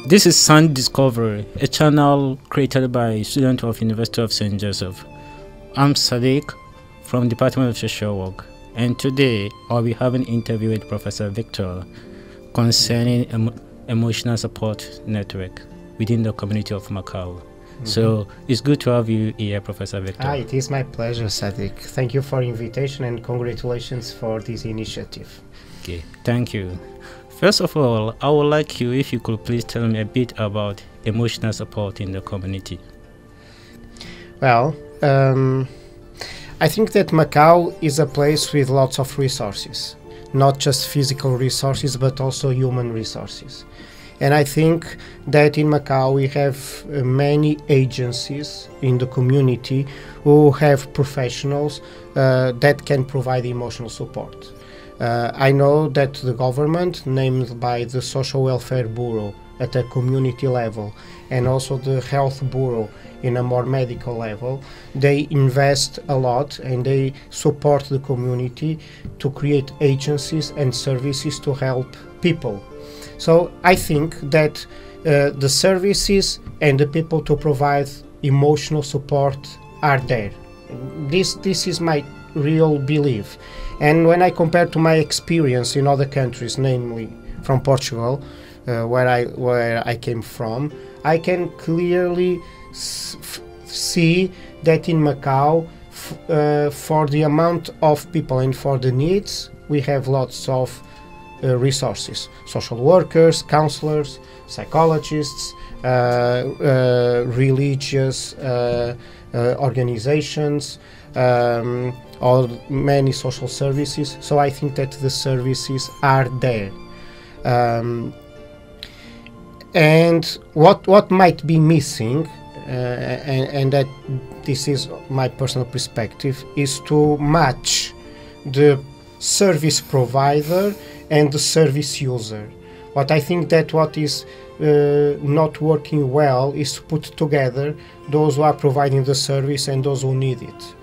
This is Sound Discovery, a channel created by students of University of St. Joseph. I'm Sadik from Department of Social Work, and today I'll be having an interview with Professor Victor concerning emotional support network within the community of Macau. So it's good to have you here, Professor Victor. It is my pleasure, Sadik. Thank you for the invitation and congratulations for this initiative. Okay, thank you. First of all, I would like you, if you could please tell me a bit about emotional support in the community. Well, I think that Macau is a place with lots of resources, not just physical resources, but also human resources. And I think that in Macau we have many agencies in the community who have professionals that can provide emotional support. I know that the government, named by the Social Welfare Bureau at a community level, and also the Health Bureau in a more medical level, they invest a lot and they support the community to create agencies and services to help people. So I think that the services and the people to provide emotional support are there. This is my real belief. And when I compare to my experience in other countries, namely from Portugal, where I came from, I can clearly see that in Macau, for the amount of people and for the needs, we have lots of resources: social workers, counselors, psychologists, religious organizations, or many social services. So I think that the services are there. And what might be missing, and that this is my personal perspective, is to match the service provider and the service user. What I think that what is not working well is to put together those who are providing the service and those who need it.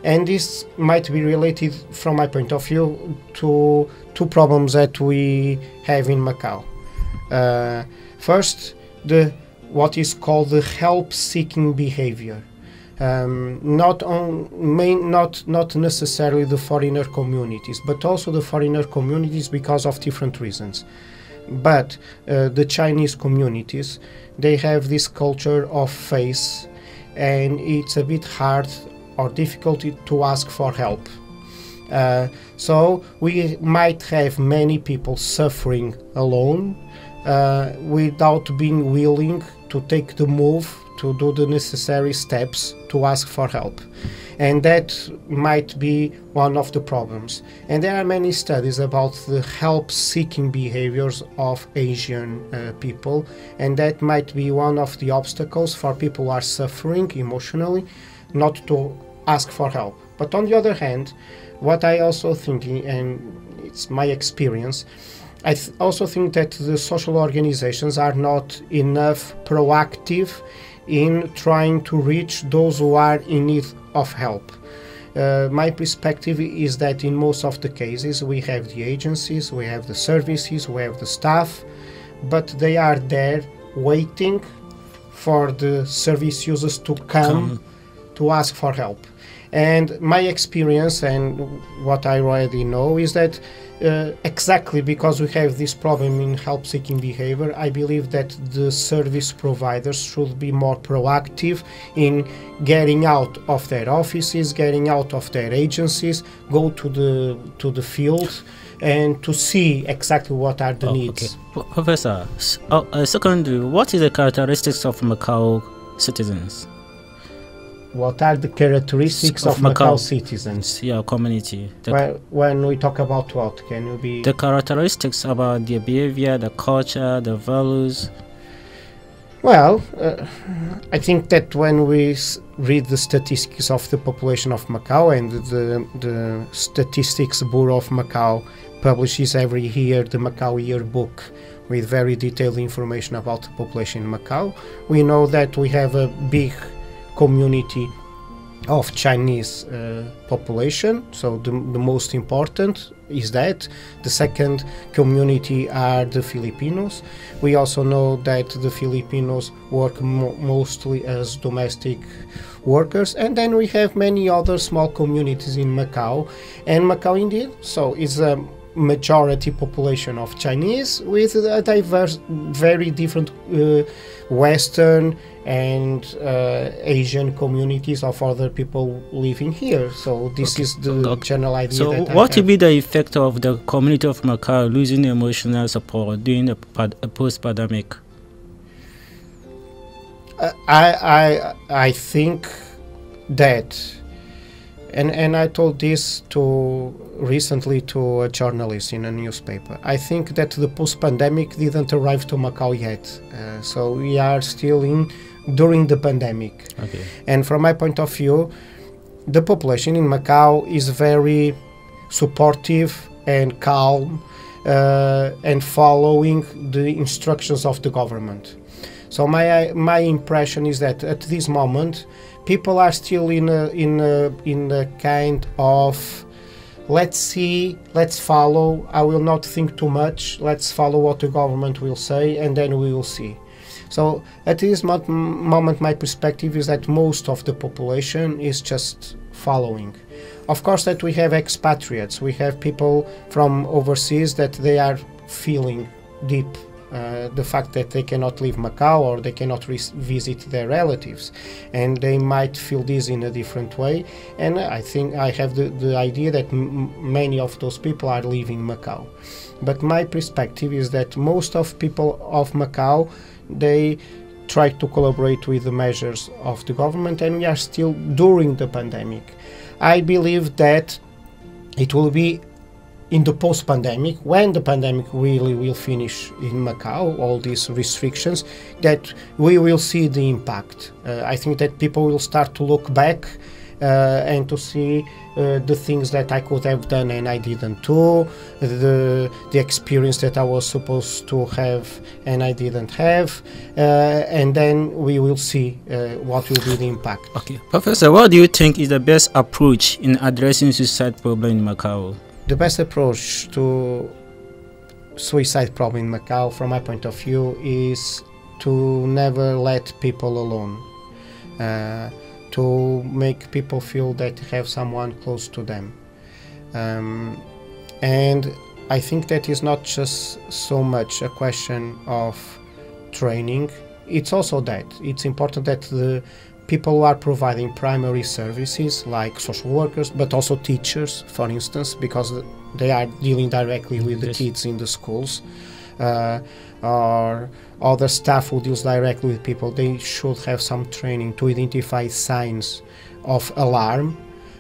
And this might be related, from my point of view, to two problems that we have in Macau. First, what is called the help-seeking behavior. Not necessarily the foreigner communities, but also the foreigner communities because of different reasons. But the Chinese communities, they have this culture of faith, and it's a bit hard or difficult to ask for help. So we might have many people suffering alone without being willing to take the move to do the necessary steps to ask for help. And that might be one of the problems. And there are many studies about the help-seeking behaviors of Asian people, and that might be one of the obstacles for people who are suffering emotionally not to ask for help. But on the other hand, what I also think, and it's my experience, I also think that the social organizations are not enough proactive in trying to reach those who are in need of help. My perspective is that in most of the cases we have the agencies, we have the services, we have the staff, but they are there waiting for the service users to come to ask for help. And my experience and what I already know is that exactly because we have this problem in help-seeking behavior, I believe that the service providers should be more proactive in getting out of their offices, getting out of their agencies, go to the field and to see exactly what are the needs. Okay. Professor, secondly, what is the characteristics of Macau citizens? What are the characteristics of Macau citizens? Yeah, community. When we talk about what, can you be... The characteristics about their behavior, the culture, the values. Well, I think that when we read the statistics of the population of Macau, and the Statistics Bureau of Macau publishes every year the Macau Yearbook with very detailed information about the population in Macau, we know that we have a big community of Chinese population. So the most important is that. The second community are the Filipinos. We also know that the Filipinos work mostly as domestic workers, and then we have many other small communities in Macau, and Macau indeed so is a majority population of Chinese with a diverse, very different Western and Asian communities of other people living here. So this is the general idea. So what will be the effect of the community of Macau losing emotional support during the post-pandemic? I think that, and I told this recently to a journalist in a newspaper. I think that the post-pandemic didn't arrive to Macau yet, so we are still during the pandemic. Okay. And from my point of view, the population in Macau is very supportive and calm and following the instructions of the government. So my impression is that at this moment, people are still in a kind of, let's see, let's follow. I will not think too much. Let's follow what the government will say, and then we will see. So at this moment, my perspective is that most of the population is just following. Of course, that we have expatriates. We have people from overseas that they are feeling deep the fact that they cannot leave Macau or they cannot visit their relatives, and they might feel this in a different way. And I think I have the idea that many of those people are leaving Macau. But my perspective is that most of people of Macau, they try to collaborate with the measures of the government, and we are still during the pandemic. I believe that it will be in the post-pandemic, when the pandemic really will finish in Macau, all these restrictions, that we will see the impact. I think that people will start to look back and to see the things that I could have done and I didn't do, the experience that I was supposed to have and I didn't have, and then we will see what will be the impact. Okay, Professor, what do you think is the best approach in addressing suicide problem in Macau? The best approach to suicide problem in Macau, from my point of view, is to never let people alone, to make people feel that they have someone close to them. And I think that is not just so much a question of training, it's also that. It's important that the people who are providing primary services like social workers, but also teachers, for instance, because they are dealing directly with the kids in the schools, or other staff who deals directly with people, they should have some training to identify signs of alarm.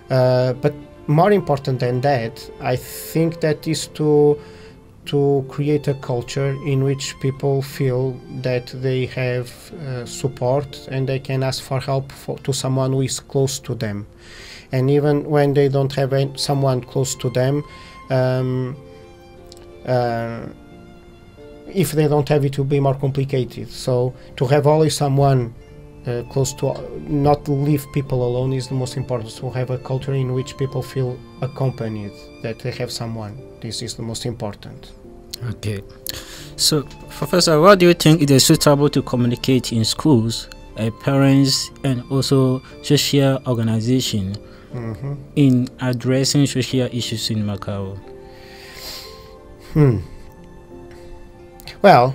But more important than that, I think that is to create a culture in which people feel that they have support and they can ask for help to someone who is close to them. And even when they don't have someone close to them, if they don't have it, will be more complicated. So to have always someone close to, not to leave people alone, is the most important. To have a culture in which people feel accompanied, that they have someone. This is the most important. Okay. So, Professor, what do you think is suitable to communicate in schools, parents, and also social organizations in addressing social issues in Macau? Well,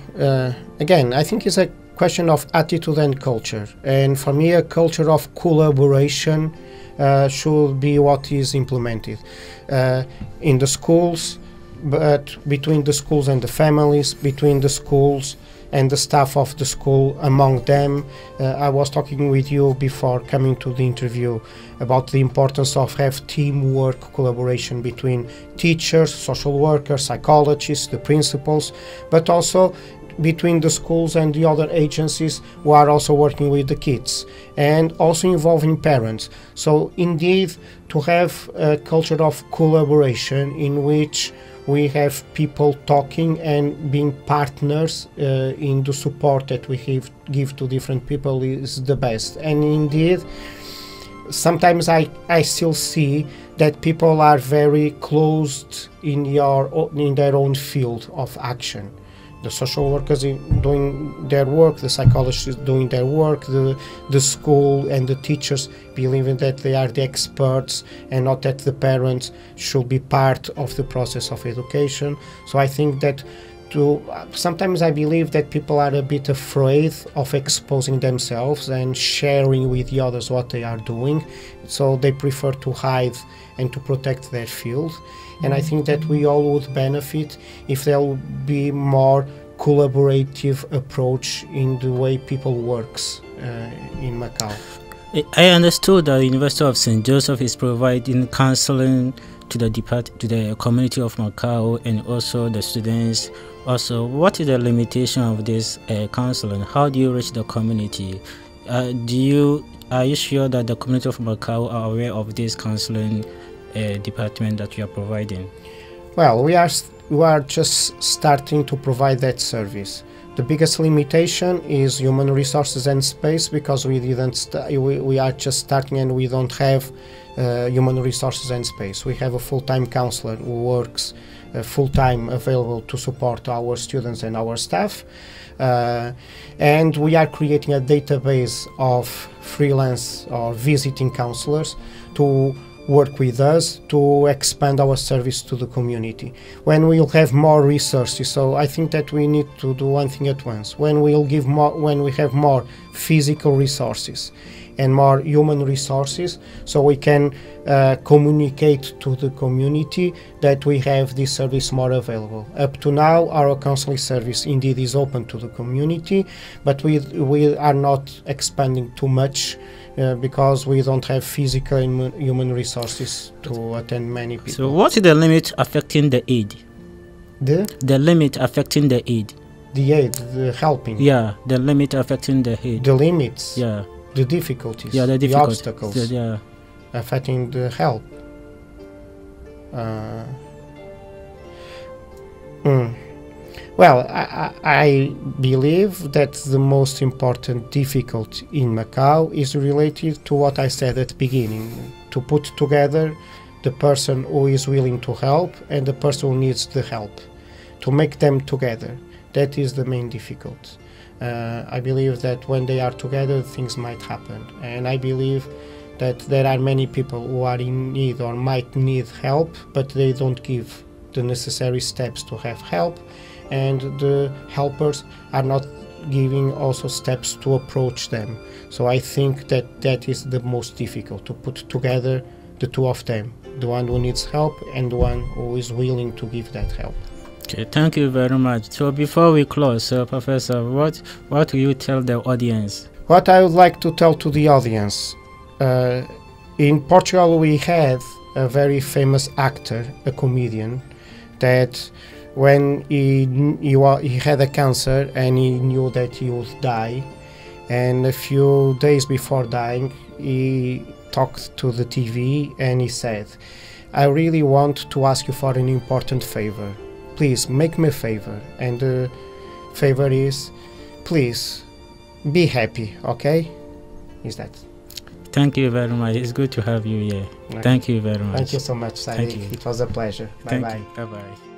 again, I think it's a question of attitude and culture. And for me, a culture of collaboration should be what is implemented in the schools, but between the schools and the families, between the schools and the staff of the school among them. I was talking with you before coming to the interview about the importance of have teamwork, collaboration between teachers, social workers, psychologists, the principals, but also between the schools and the other agencies who are also working with the kids, and also involving parents. So indeed, to have a culture of collaboration in which we have people talking and being partners in the support that we give to different people is the best. And indeed, sometimes I still see that people are very closed in their own field of action. The social workers doing their work, the psychologists doing their work, the school and the teachers believing that they are the experts and not that the parents should be part of the process of education. So I think that sometimes I believe that people are a bit afraid of exposing themselves and sharing with the others what they are doing, so they prefer to hide and to protect their field. And I think that we all would benefit if there would be more collaborative approach in the way people works in Macau. I understood that the University of St. Joseph is providing counseling to the community of Macau and also the students. Also, what is the limitation of this counseling? How do you reach the community? Are you sure that the community of Macau are aware of this counseling department that you are providing? Well, we are just starting to provide that service. The biggest limitation is human resources and space, because we are just starting and we don't have human resources and space. We have a full-time counselor who works full-time available to support our students and our staff, and we are creating a database of freelance or visiting counselors to work with us to expand our service to the community. When we'll have more resources, so I think that we need to do one thing at once. When we have more physical resources and more human resources, so we can communicate to the community that we have this service more available. Up to now, our counseling service indeed is open to the community, but we are not expanding too much because we don't have physical and human resources to attend many people. So what is the limit affecting the aid? The limit affecting the aid? The aid, the helping. Yeah, the limit affecting the aid. The limits. Yeah. The difficulties. Yeah, the obstacles. Yeah. Affecting the help. Well, I believe that the most important difficulty in Macau is related to what I said at the beginning, to put together the person who is willing to help and the person who needs the help, to make them together. That is the main difficulty. I believe that when they are together, things might happen. And I believe that there are many people who are in need or might need help, but they don't give the necessary steps to have help. And the helpers are not giving also steps to approach them. So I think that is the most difficult, to put together the two of them, the one who needs help and the one who is willing to give that help. Okay, thank you very much. So before we close, Professor, what will you tell the audience? What I would like to tell to the audience, in Portugal we had a very famous actor, a comedian, that when he had a cancer and he knew that he would die, and a few days before dying he talked to the TV and he said, "I really want to ask you for an important favor. Please make me a favor." And the favor is, please be happy, okay? Is that? Thank you very much. It's good to have you here. Okay. Thank you very much. Thank you so much, Sadik. It was a pleasure. Bye-bye. Bye-bye.